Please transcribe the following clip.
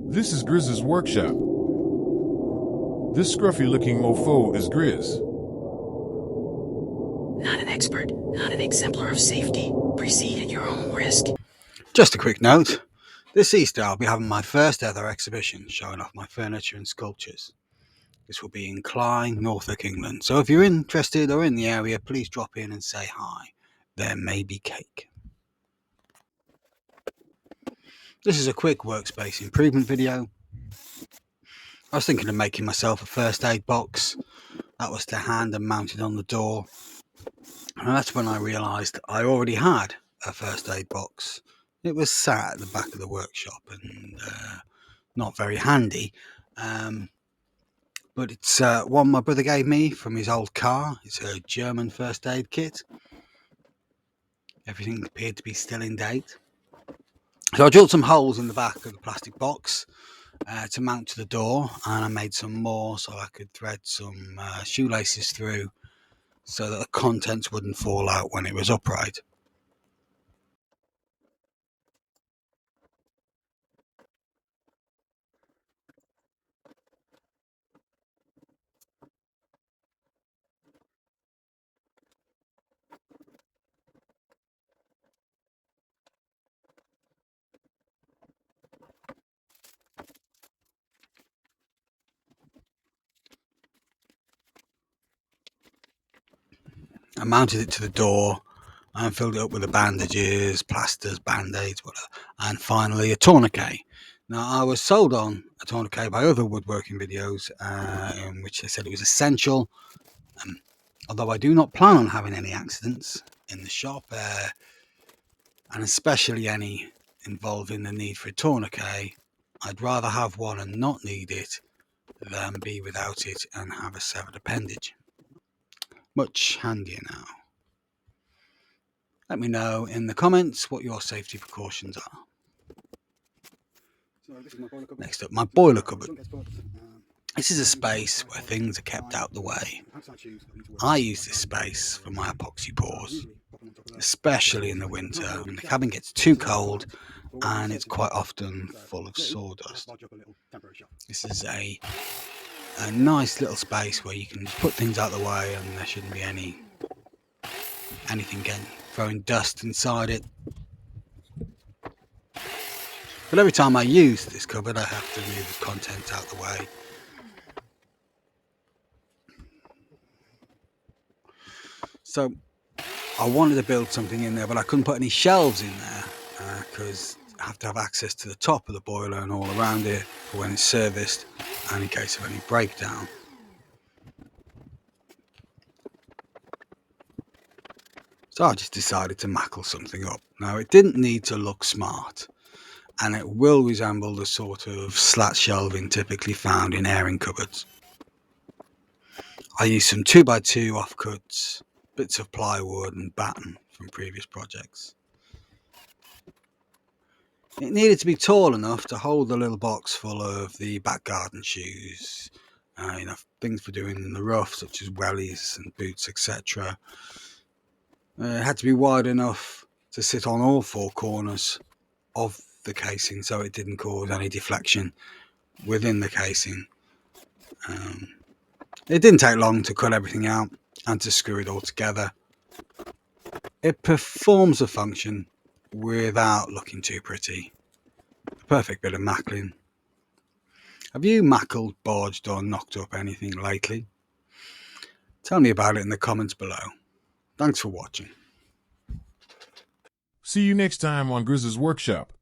This is Grizz's workshop. This scruffy-looking mofo is Grizz. Not an expert, not an exemplar of safety. Proceed at your own risk. Just a quick note. This Easter I'll be having my first ever exhibition showing off my furniture and sculptures. This will be in Clyde, Norfolk, England. So if you're interested or in the area, please drop in and say hi. There may be cake. This is a quick workspace improvement video. I was thinking of making myself a first aid box. That was to hand and mounted on the door. And that's when I realised I already had a first aid box. It was sat at the back of the workshop and not very handy. But it's one my brother gave me from his old car. It's a German first aid kit. Everything appeared to be still in date. So I drilled some holes in the back of the plastic box to mount to the door, and I made some more so I could thread some shoelaces through so that the contents wouldn't fall out when it was upright. I mounted it to the door and filled it up with the bandages, plasters, band-aids, whatever, and finally a tourniquet. Now, I was sold on a tourniquet by other woodworking videos in which they said it was essential. Although I do not plan on having any accidents in the shop, and especially any involving the need for a tourniquet, I'd rather have one and not need it than be without it and have a severed appendage. Much handier now. Let me know in the comments what your safety precautions are. Next up, my boiler cupboard. This is a space where things are kept out the way. I use this space for my epoxy pours, especially in the winter when the cabin gets too cold and it's quite often full of sawdust. This is a nice little space where you can put things out the way and there shouldn't be anything throwing dust inside it. But every time I use this cupboard I have to move the contents out the way. So I wanted to build something in there, but I couldn't put any shelves in there because I have to have access to the top of the boiler and all around it for when it's serviced and in case of any breakdown. So I just decided to mackle something up. Now, it didn't need to look smart, and it will resemble the sort of slat shelving typically found in airing cupboards. I used some 2x2 offcuts, bits of plywood and batten from previous projects. It needed to be tall enough to hold the little box full of the back garden shoes, things for doing in the rough such as wellies and boots, etc. It had to be wide enough to sit on all four corners of the casing so it didn't cause any deflection within the casing. It didn't take long to cut everything out and to screw it all together. It performs a function without looking too pretty. A perfect bit of mackling. Have you mackled, bodged or knocked up anything lately? Tell me about it in the comments below. Thanks for watching. See you next time on Grizz's workshop.